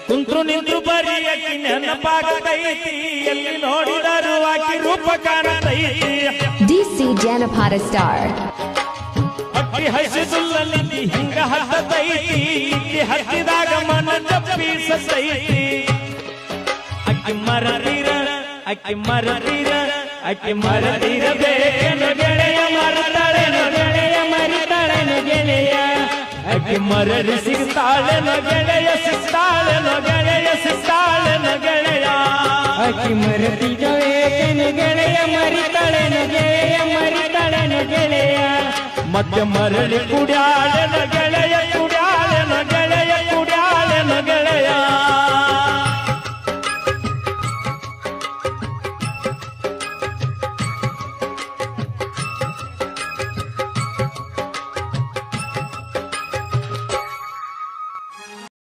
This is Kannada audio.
ಕುಂತ್ರು ನಿಂತ್ರು ಬರೀ ಅಕ್ಕಿ ನೆನಪಾಗತೈತಿ ಎಲ್ಲಿ ನೋಡಿದರು ಆಕಿ ರೂಪ ಕಾಣತೈತಿ DC Janapata Star. ಅಕ್ಕಿ ಹಸಿದುಲ್ಲಲ್ಲಿ ಹಿಂಗ ಹತ್ತತೈತಿ ಇಕ್ಕಿ ಹತ್ತಿದಾಗ ಮನ ತಪ್ಪಿಸತೈತಿ ಅಕ್ಕಿ ಮರತೀರ ಅಕ್ಕಿ ಮರತೀರ ಅಕ್ಕಿ ಮರತೀರ ಬೇಕೇನು ಗೆಳೆಯ ಮರತಾಳೆನು ಗೆಳೆಯ ಮರಿತಾಳೆನು ಗೆಳೆಯ ಅಕ್ಕಿ ಮರರಿ ಸಿಗ್ತಾಳೆನು ಗೆಳೆಯ ಸಿಗ್ತಾಳೆನು ಗೆಳೆಯ ಸಿಗ್ತಾಳೆನು ಗೆಳೆಯ ಅಕ್ಕಿ ಮರತಿಗವೇನು ಗೆಳೆಯ ಮರಿತಾಳೆನು ಗೆಳೆಯ ಮರಿತಾಳೆನು ಗೆಳೆಯ ಮತ್ತೆ ಮರಳಿ ಕುಡ್ಯಾಳೆನು ಗೆಳೆಯ